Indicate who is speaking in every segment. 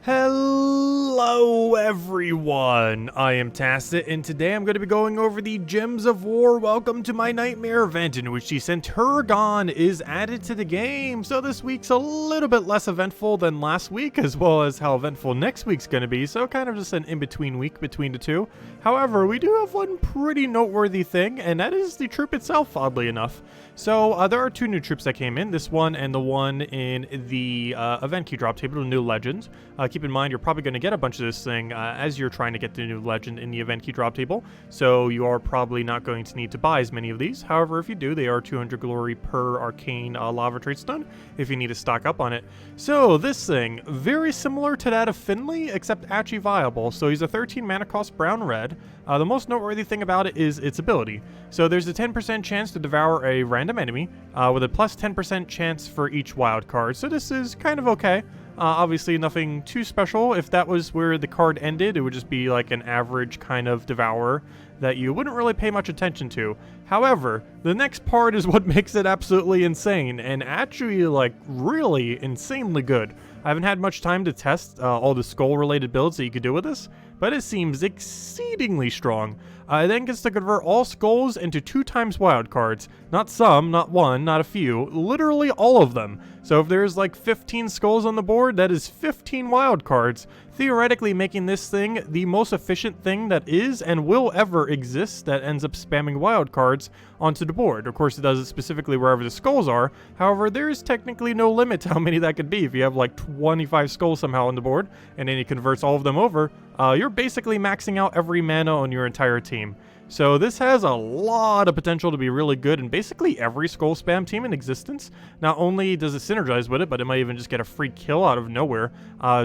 Speaker 1: Hello everyone, I am Tacit, and today I'm going to be going over the Gems of War. Welcome to my Nightmare event in which the Centuragon is added to the game. So this week's a little bit less eventful than last week, as well as how eventful next week's going to be, so kind of just an in-between week between the two. However, we do have one pretty noteworthy thing, and that is the troop itself, oddly enough. So there are two new troops that came in, this one and the one in the event key drop table, the new legend. Keep in mind, you're probably going to get a bunch of this thing as you're trying to get the new legend in the event key drop table, so you are probably not going to need to buy as many of these. However, if you do, they are 200 glory per arcane lava trade stone if you need to stock up on it. So this thing, very similar to that of Finley, except actually viable. So he's a 13 mana cost brown red. The most noteworthy thing about it is its ability. So there's a 10% chance to devour a random enemy with a plus 10% chance for each wild card. So this is kind of okay. Obviously nothing too special. If that was where the card ended, it would just be like an average kind of devourer that you wouldn't really pay much attention to. However, the next part is what makes it absolutely insane, and actually like really insanely good. I haven't had much time to test all the skull related builds that you could do with this, but it seems exceedingly strong. It then gets to convert all skulls into 2 times wild cards. Not some, not one, not a few, literally all of them. So if there's like 15 skulls on the board, that is 15 wild cards, theoretically making this thing the most efficient thing that is and will ever exist that ends up spamming wild cards onto the board. Of course, it does it specifically wherever the skulls are. However, there is technically no limit to how many that could be. If you have like 25 skulls somehow on the board and then it converts all of them over, you're basically maxing out every mana on your entire team. So this has a lot of potential to be really good in basically every skull spam team in existence. Not only does it synergize with it, but it might even just get a free kill out of nowhere.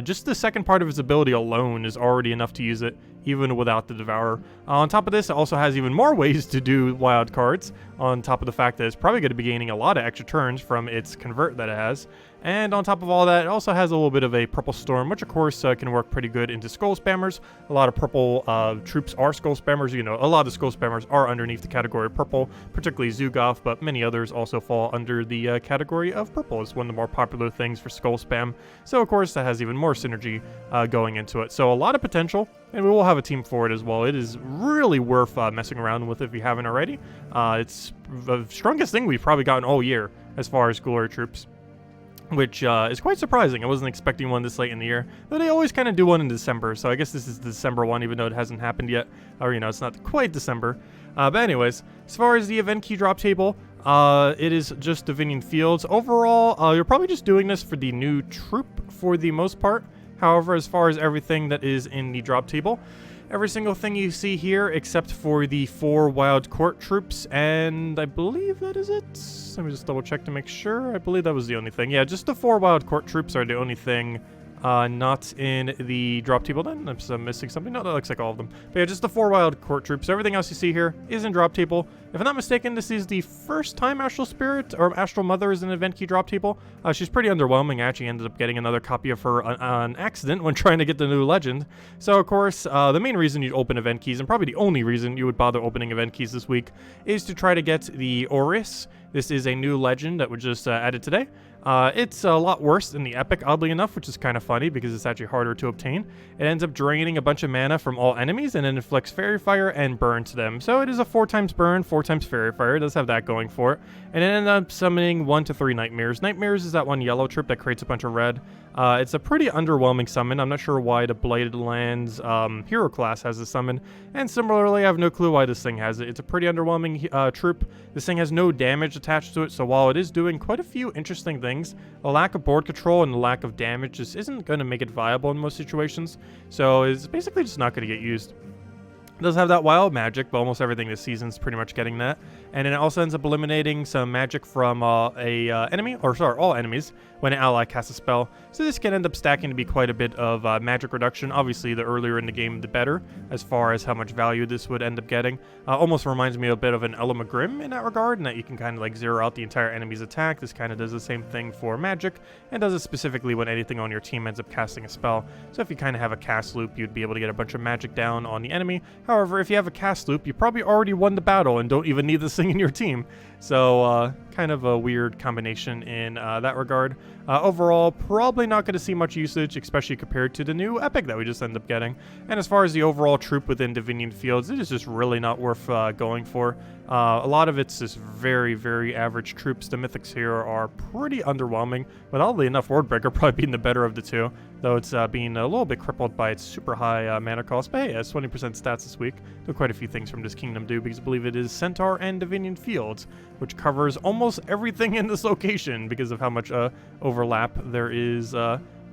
Speaker 1: Just the second part of its ability alone is already enough to use it, even without the Devourer. On top of this, it also has even more ways to do wild cards, on top of the fact that it's probably going to be gaining a lot of extra turns from its convert that it has. And on top of all that, it also has a little bit of a Purple Storm, which of course can work pretty good into Skull Spammers. A lot of purple troops are Skull Spammers. You know, a lot of Skull Spammers are underneath the category of purple, particularly Zuul'goth, but many others also fall under the category of purple. It's one of the more popular things for Skull Spam. So of course that has even more synergy going into it. So a lot of potential, and we will have a team for it as well. It is really worth messing around with if you haven't already. It's the strongest thing we've probably gotten all year as far as glory troops, which is quite surprising. I wasn't expecting one this late in the year, though they always kind of do one in December, so I guess this is the December one, even though it hasn't happened yet, or you know, it's not quite December. But anyways, as far as the event key drop table, it is just Divinion fields. Overall, you're probably just doing this for the new troop for the most part. However, as far as everything that is in the drop table, every single thing you see here except for the 4 wild court troops, and I believe that is it. Let me just double check to make sure. I believe that was the only thing. Yeah, just the 4 wild court troops are the only thing not in the drop table then. I'm missing something. No, that looks like all of them. But yeah, just the 4 wild court troops. Everything else you see here is in drop table. If I'm not mistaken, this is the first time Astral Spirit or Astral Mother is in event key drop table. She's pretty underwhelming. I actually ended up getting another copy of her on accident when trying to get the new legend. So of course, the main reason you'd open event keys, and probably the only reason you would bother opening event keys this week, is to try to get the Oris. This is a new legend that was just added today. It's a lot worse than the Epic, oddly enough, which is kind of funny because it's actually harder to obtain. It ends up draining a bunch of mana from all enemies and then inflicts Fairy Fire and Burn to them. So it is a 4 times Burn, 4 times Fairy Fire. It does have that going for it. And it ends up summoning 1 to 3 Nightmares. Nightmares is that one yellow troop that creates a bunch of red. It's a pretty underwhelming summon. I'm not sure why the Blighted Lands hero class has this summon. And similarly, I have no clue why this thing has it. It's a pretty underwhelming troop. This thing has no damage attached to it, so while it is doing quite a few interesting things, a lack of board control and a lack of damage just isn't going to make it viable in most situations. So it's basically just not going to get used. It does have that wild magic, but almost everything this season is pretty much getting that. And then it also ends up eliminating some magic from all enemies when an ally casts a spell. So this can end up stacking to be quite a bit of magic reduction. Obviously, the earlier in the game, the better, as far as how much value this would end up getting. Almost reminds me a bit of an Element Grim in that regard, in that you can kind of like zero out the entire enemy's attack. This kind of does the same thing for magic, and does it specifically when anything on your team ends up casting a spell. So if you kind of have a cast loop, you'd be able to get a bunch of magic down on the enemy. However, if you have a cast loop, you probably already won the battle and don't even need this thing in your team. So kind of a weird combination in that regard. Overall, probably not going to see much usage, especially compared to the new epic that we just ended up getting. And as far as the overall troop within Divinion Fields, it is just really not worth going for. A lot of it's just very, very average troops. The mythics here are pretty underwhelming, but oddly enough, Wordbreaker probably being the better of the two, though it's being a little bit crippled by its super high mana cost. But hey, it has 20% stats this week. Though quite a few things from this kingdom do, because I believe it is Centaur and Divinion Fields, which covers almost everything in this location because of how much overlap there is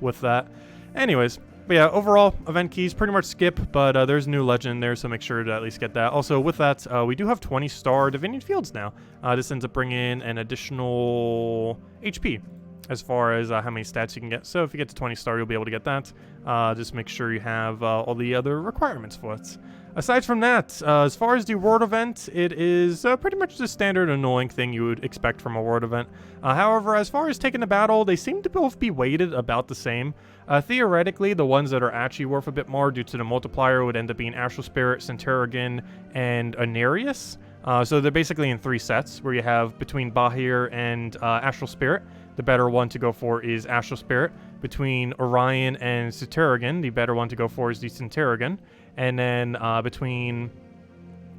Speaker 1: with that. Anyways, but yeah, overall, event keys pretty much skip, but there's a new legend there, so make sure to at least get that. Also, with that, we do have 20-star Divinion Fields now. This ends up bringing an additional HP as far as how many stats you can get. So if you get to 20-star, you'll be able to get that. Just make sure you have all the other requirements for it. Aside from that, as far as the award event, it is pretty much the standard annoying thing you would expect from a award event. However, as far as taking the battle, they seem to both be weighted about the same. Theoretically, the ones that are actually worth a bit more due to the multiplier would end up being Astral Spirit, Centuragon, and Anarius. So they're basically in 3 sets, where you have between Bahir and Astral Spirit. The better one to go for is Astral Spirit. Between Orion and Centuragon, the better one to go for is the Centuragon. And then between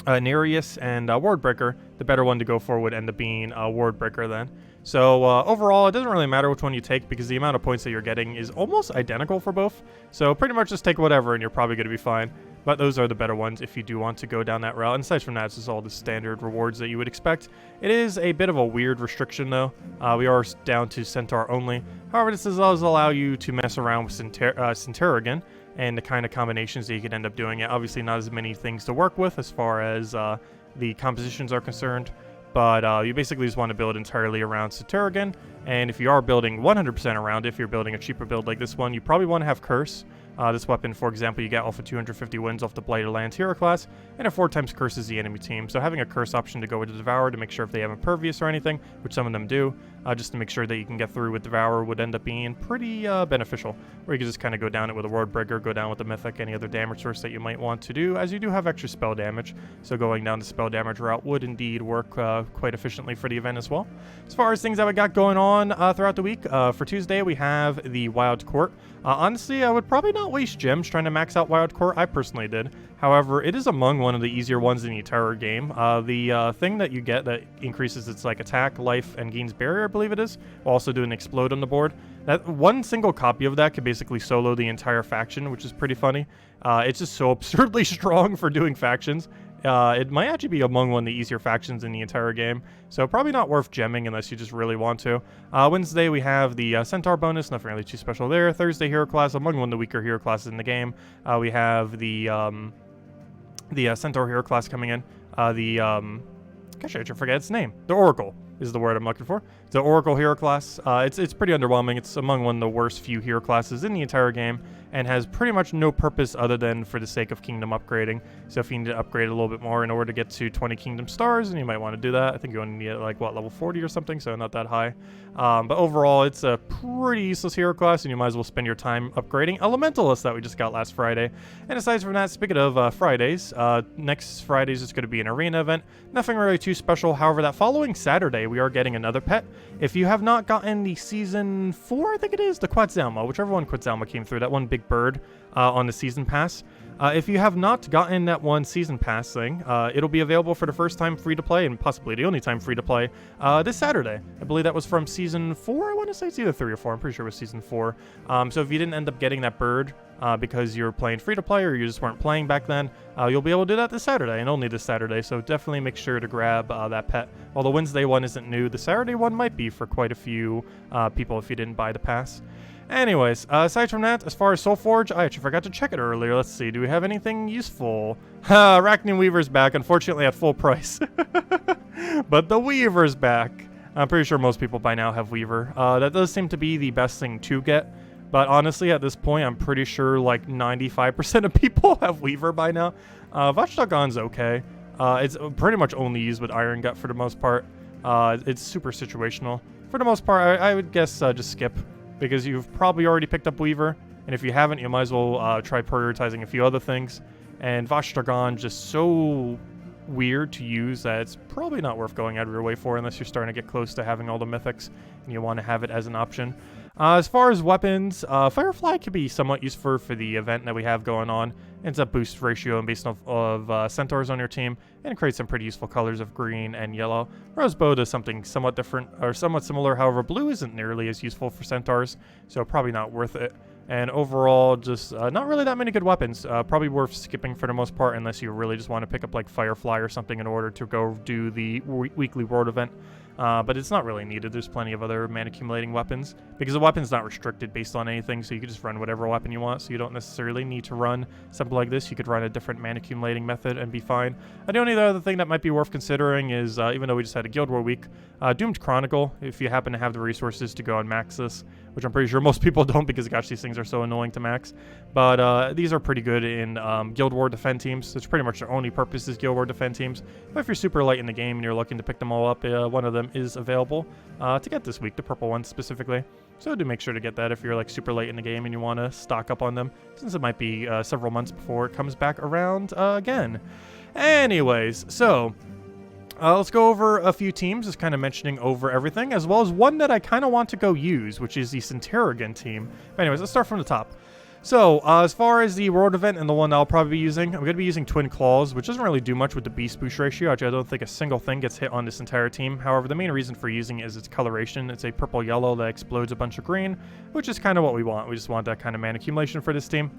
Speaker 1: Nereus and Wardbreaker, the better one to go for would end up being Wardbreaker then. So overall, it doesn't really matter which one you take because the amount of points that you're getting is almost identical for both. So pretty much just take whatever and you're probably going to be fine. But those are the better ones if you do want to go down that route. And aside from that, it's just all the standard rewards that you would expect. It is a bit of a weird restriction though. We are down to Centaur only. However, this does allow you to mess around with Centuragon and the kind of combinations that you could end up doing. Obviously not as many things to work with as far as the compositions are concerned. But you basically just want to build entirely around Centuragon. And if you are building 100% around it, if you're building a cheaper build like this one, you probably want to have Curse. This weapon, for example, you get off of 250 wins off the Blighted Lands hero class, and it 4 times curses the enemy team. So having a curse option to go with the Devourer to make sure if they have Impervious or anything, which some of them do, just to make sure that you can get through with Devourer would end up being pretty beneficial. Or you can just kind of go down it with a Wardbreaker, go down with the Mythic, any other damage source that you might want to do, as you do have extra spell damage. So going down the spell damage route would indeed work quite efficiently for the event as well. As far as things that we got going on throughout the week, for Tuesday we have the Wild Court. Honestly, I would probably not waste gems trying to max out Wild Court. I personally did. However, it is among one of the easier ones in the entire game. The thing that you get that increases its like attack, life, and gains barrier, I believe it is, will also do an explode on the board. That one single copy of that could basically solo the entire faction, which is pretty funny. It's just so absurdly strong for doing factions. It might actually be among one of the easier factions in the entire game, so probably not worth gemming unless you just really want to. Wednesday we have the Centaur bonus, nothing really too special there. Thursday hero class, among one of the weaker hero classes in the game. We have the Centaur hero class coming in. Gosh, I forget its name. The Oracle is the word I'm looking for. The Oracle hero class. It's pretty underwhelming. It's among one of the worst few hero classes in the entire game, and has pretty much no purpose other than for the sake of kingdom upgrading. So if you need to upgrade a little bit more in order to get to 20 kingdom stars, then you might want to do that. I think you only need like what, level 40 or something, so not that high. But overall, it's a pretty useless hero class, and you might as well spend your time upgrading Elementalist that we just got last Friday. And aside from that, speaking of Fridays, next Fridays is going to be an arena event. Nothing really too special. However, that following Saturday, we are getting another pet. If you have not gotten the season 4, I think it is, the Quetzalma, whichever one Quetzalma came through, that one big bird on the season pass. If you have not gotten that one season pass thing, it'll be available for the first time free to play, and possibly the only time free to play, this Saturday. I believe that was from season 4, I want to say. It's either 3 or 4, I'm pretty sure it was season 4. So if you didn't end up getting that bird because you're playing free to play or you just weren't playing back then, you'll be able to do that this Saturday, and only this Saturday, so definitely make sure to grab that pet. While the Wednesday one isn't new, the Saturday one might be for quite a few people if you didn't buy the pass. Anyways, aside from that, as far as Soulforge, I actually forgot to check it earlier. Let's see, do we have anything useful? Arachnian Weaver's back, unfortunately at full price. But the Weaver's back. I'm pretty sure most people by now have Weaver. That does seem to be the best thing to get. But honestly, at this point, I'm pretty sure like 95% of people have Weaver by now. Zuul'goth's okay. It's pretty much only used with Iron Gut for the most part. It's super situational. For the most part, I would guess just skip, because you've probably already picked up Weaver, and if you haven't, you might as well try prioritizing a few other things. And Zuul'goth just so weird to use that it's probably not worth going out of your way for unless you're starting to get close to having all the mythics and you want to have it as an option. As far as weapons, Firefly could be somewhat useful for the event that we have going on. Ends up boost ratio and based off of centaurs on your team, and creates some pretty useful colors of green and yellow. Rosebow does something somewhat different, or somewhat similar, however blue isn't nearly as useful for centaurs, so probably not worth it. And overall, just not really that many good weapons. Probably worth skipping for the most part unless you really just want to pick up like Firefly or something in order to go do the weekly world event. But it's not really needed. There's plenty of other mana accumulating weapons because the weapon's not restricted based on anything, so you can just run whatever weapon you want, so you don't necessarily need to run something like this. You could run a different mana accumulating method and be fine. The only other thing that might be worth considering is, even though we just had a Guild War week, Doomed Chronicle, if you happen to have the resources to go and max this, which I'm pretty sure most people don't because gosh, these things are so annoying to max. But these are pretty good in Guild War defend teams. It's pretty much their only purpose is Guild War defend teams. But if you're super light in the game and you're looking to pick them all up, one of them is available to get this week, the purple one specifically. So do make sure to get that if you're like super late in the game and you want to stock up on them, since it might be several months before it comes back around again. Anyways, so let's go over a few teams, just kind of mentioning over everything, as well as one that I kind of want to go use, which is the Centuragon team. But anyways, let's start from the top. So, as far as the world event and the one I'll probably be using, I'm going to be using Twin Claws, which doesn't really do much with the beast boost ratio. Actually, I don't think a single thing gets hit on this entire team. However, the main reason for using it is its coloration. It's a purple-yellow that explodes a bunch of green, which is kind of what we want. We just want that kind of mana accumulation for this team.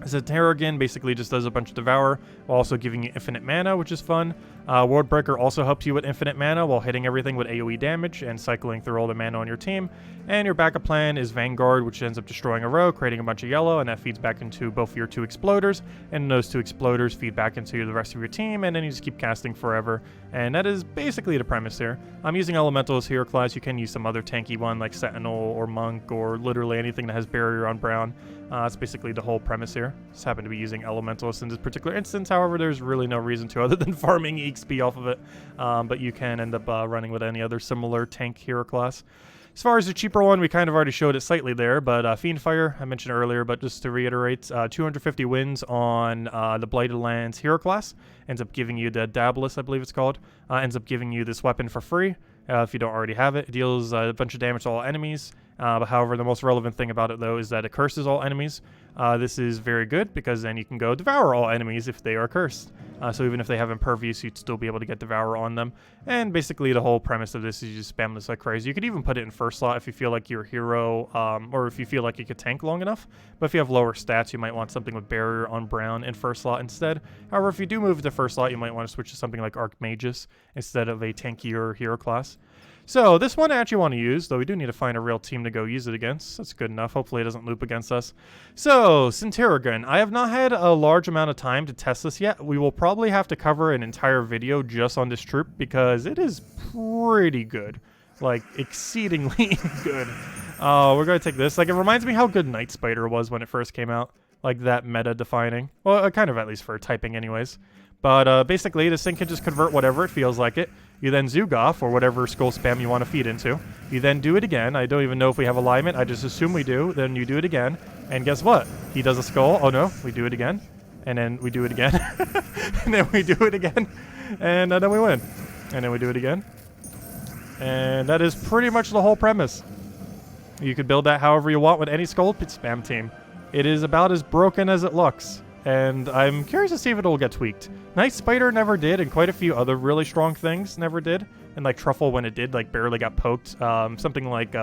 Speaker 1: Centuragon basically just does a bunch of Devour while also giving you infinite mana, which is fun. World Breaker also helps you with infinite mana while hitting everything with AoE damage and cycling through all the mana on your team. And your backup plan is Vanguard, which ends up destroying a row, creating a bunch of yellow, and that feeds back into both of your 2 Exploders, and those 2 Exploders feed back into the rest of your team, and then you just keep casting forever. And that is basically the premise here. I'm using Elemental as hero class. You can use some other tanky one like Sentinel or Monk or literally anything that has barrier on brown. That's basically the whole premise here. Just happen to be using Elementalists in this particular instance. However, there's really no reason to other than farming XP off of it. But you can end up running with any other similar tank hero class. As far as the cheaper one, we kind of already showed it slightly there, but Fiendfire, I mentioned earlier, but just to reiterate, 250 wins on the Blighted Lands hero class, ends up giving you the Dabless, I believe it's called, ends up giving you this weapon for free. If you don't already have it, it deals a bunch of damage to all enemies. However, the most relevant thing about it, though, is that it curses all enemies. This is very good because then you can go devour all enemies if they are cursed. So even if they have Impervious, you'd still be able to get Devour on them. And basically the whole premise of this is you just spam this like crazy. You could even put it in first slot if you feel like your hero, or if you feel like you could tank long enough. But if you have lower stats, you might want something with Barrier on brown in first slot instead. However, if you do move to first slot, you might want to switch to something like Archmagus instead of a tankier hero class. So this one I actually want to use, though we do need to find a real team to go use it against. That's good enough. Hopefully it doesn't loop against us. So, Centuragon. I have not had a large amount of time to test this yet. We will probably have to cover an entire video just on this troop because it is pretty good. Like, exceedingly good. We're going to take this. Like, it reminds me how good Night Spider was when it first came out. Like, that meta-defining. Well, kind of at least for typing anyways. But basically, this thing can just convert whatever it feels like it. You then Zuul'goth, or whatever skull spam you want to feed into. You then do it again. I don't even know if we have alignment. I just assume we do. Then you do it again. And guess what? He does a skull. Oh no, we do it again. And then we do it again. And then we do it again. And then we win. And then we do it again. And that is pretty much the whole premise. You could build that however you want with any skull spam team. It is about as broken as it looks. And I'm curious to see if it'll get tweaked. Night Spider never did, and quite a few other really strong things never did. And like Truffle, when it did, like barely got poked. Something like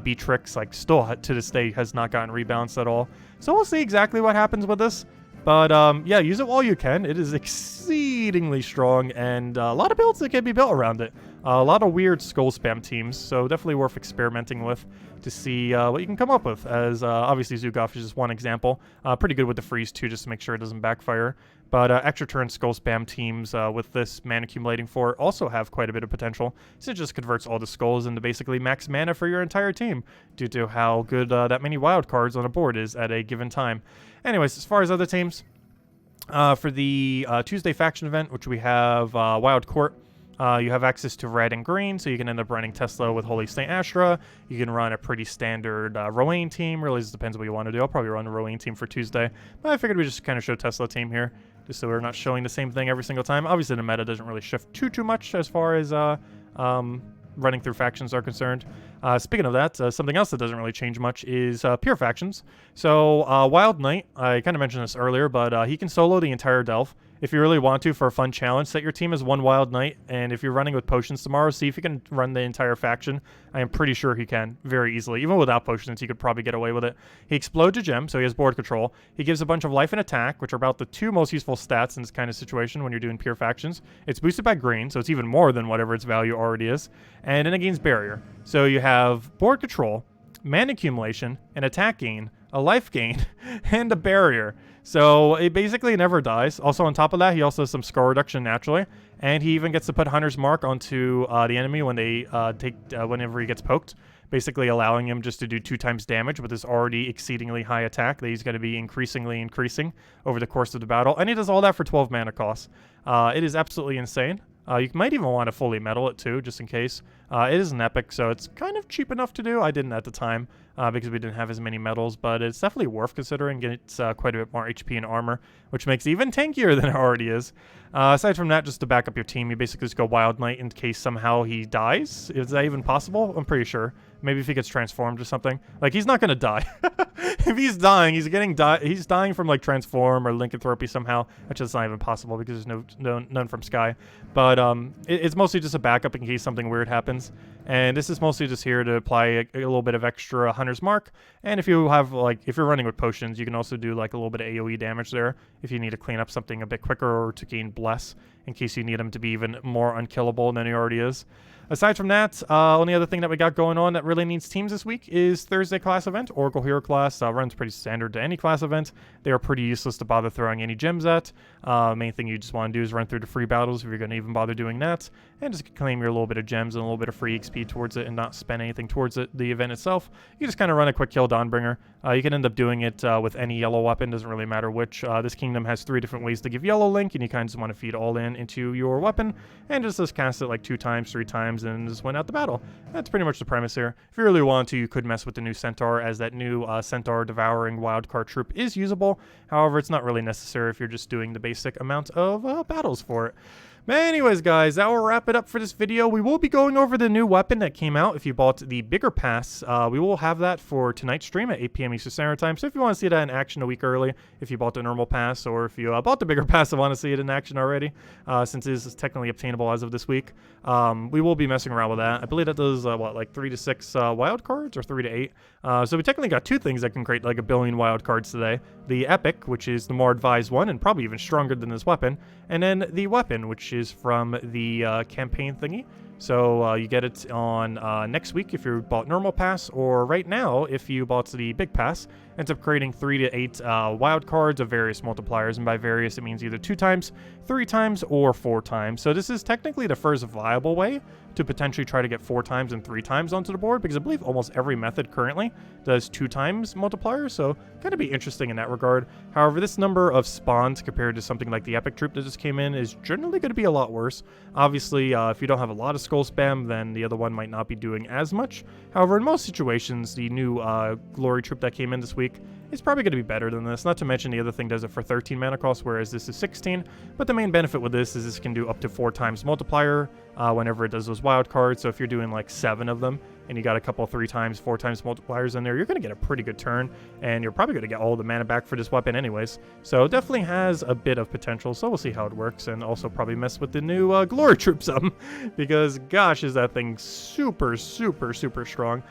Speaker 1: Beatrix, like still to this day has not gotten rebalanced at all. So we'll see exactly what happens with this. But yeah, use it while you can. It is exceedingly strong, and a lot of builds that can be built around it. A lot of weird skull spam teams, so definitely worth experimenting with to see what you can come up with, as obviously Zuul'goth is just one example. Pretty good with the freeze too, just to make sure it doesn't backfire. But extra turn skull spam teams with this mana accumulating for also have quite a bit of potential, so it just converts all the skulls into basically max mana for your entire team, due to how good that many wild cards on a board is at a given time. Anyways, as far as other teams, for the Tuesday faction event, which we have Wild Court, you have access to red and green, so you can end up running Tesla with Holy Saint Astra. You can run a pretty standard Rowan team. Really just depends what you want to do. I'll probably run a Rowan team for Tuesday, but I figured we just kind of show Tesla team here. just so we're not showing the same thing every single time. Obviously, the meta doesn't really shift too much as far as running through factions are concerned. Speaking of that, something else that doesn't really change much is pure factions. So Wild Knight, I kind of mentioned this earlier, but he can solo the entire Delve. If you really want to, for a fun challenge, set your team as one Wild Knight, and if you're running with potions tomorrow, see if you can run the entire faction. I am pretty sure he can, very easily. Even without potions, he could probably get away with it. He explodes a gem, so he has board control. He gives a bunch of life and attack, which are about the two most useful stats in this kind of situation when you're doing pure factions. It's boosted by green, so it's even more than whatever its value already is. And then it gains barrier. So you have board control, mana accumulation, an attack gain, a life gain, and a barrier. So it basically never dies. Also on top of that, he also has some score reduction naturally, and he even gets to put Hunter's Mark onto the enemy when they whenever he gets poked, basically allowing him just to do 2 times damage with his already exceedingly high attack that he's going to be increasingly increasing over the course of the battle. And he does all that for 12 mana cost. It is absolutely insane. You might even want to fully metal it too, just in case. It is an epic, so it's kind of cheap enough to do. I didn't at the time because we didn't have as many metals, but it's definitely worth considering. It's quite a bit more HP and armor, which makes it even tankier than it already is. Aside from that, just to back up your team, you basically just go Wild Knight in case somehow he dies. Is that even possible? I'm pretty sure. Maybe if he gets transformed or something. Like, he's not going to die. If he's dying, he's dying from, like, transform or lycanthropy somehow. Actually, it's not even possible because there's none from Sky. But it's mostly just a backup in case something weird happens. And this is mostly just here to apply a little bit of extra Hunter's Mark. And if you have, like, if you're running with potions, you can also do, like, a little bit of AoE damage there if you need to clean up something a bit quicker or to gain Bless in case you need him to be even more unkillable than he already is. Aside from that, only other thing that we got going on that really needs teams this week is Thursday class event. Oracle Hero class runs pretty standard to any class event. They are pretty useless to bother throwing any gems at. Main thing you just want to do is run through the free battles if you're going to even bother doing that. And just claim your little bit of gems and a little bit of free XP towards it and not spend anything towards it, the event itself. You just kind of run a quick kill Dawnbringer. You can end up doing it with any yellow weapon, doesn't really matter which. This kingdom has 3 different ways to give yellow link, and you kind of just want to feed all into your weapon and just cast it like 2 times, 3 times, and just win out the battle. That's pretty much the premise here. If you really want to, you could mess with the new Centaur, as that new Centaur devouring wildcard troop is usable. However, it's not really necessary if you're just doing the basic amount of battles for it. But anyways, guys, that will wrap it up for this video. We will be going over the new weapon that came out. If you bought the bigger pass, we will have that for tonight's stream at 8 p.m. Eastern Standard Time. So if you want to see that in action a week early, if you bought the normal pass, or if you bought the bigger pass and want to see it in action already, since it is technically obtainable as of this week, we will be messing around with that. I believe that does, like 3 to 6 wild cards, or 3 to 8. So we technically got 2 things that can create like 1 billion wild cards today. The Epic, which is the more advised one, and probably even stronger than this weapon, and then the Weapon, which is from the campaign thingy. So you get it on next week if you bought normal pass, or right now if you bought the big pass. Ends up creating 3 to 8 wild cards of various multipliers, and by various it means either 2 times, 3 times, or 4 times. So this is technically the first viable way to potentially try to get 4 times and 3 times onto the board, because I believe almost every method currently does 2 times multipliers, so kind of be interesting in that regard. However, this number of spawns compared to something like the Epic Troop that just came in is generally going to be a lot worse. Obviously, if you don't have a lot of skull spam, then the other one might not be doing as much. However, in most situations, the new Glory Troop that came in this week is probably going to be better than this. Not to mention the other thing does it for 13 mana cost, whereas this is 16. But the main benefit with this is this can do up to 4 times multiplier whenever it does those wild cards. So if you're doing like 7 of them, and you got a couple 3 times, 4 times multipliers in there, you're going to get a pretty good turn, and you're probably going to get all the mana back for this weapon anyways. So it definitely has a bit of potential, so we'll see how it works, and also probably mess with the new Glory Troop some, because gosh, is that thing super, super, super strong.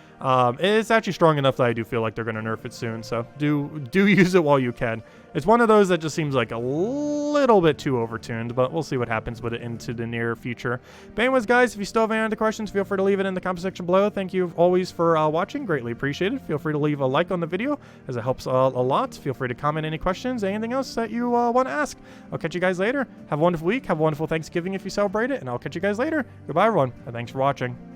Speaker 1: It's actually strong enough that I do feel like they're going to nerf it soon, so do use it while you can. It's one of those that just seems like a little bit too overtuned, but we'll see what happens with it into the near future. But anyways, guys, if you still have any other questions, feel free to leave it in the comment section below. Thank you always for watching. Greatly appreciated. Feel free to leave a like on the video, as it helps a lot. Feel free to comment any questions, anything else that you want to ask. I'll catch you guys later. Have a wonderful week. Have a wonderful Thanksgiving if you celebrate it, and I'll catch you guys later. Goodbye, everyone, and thanks for watching.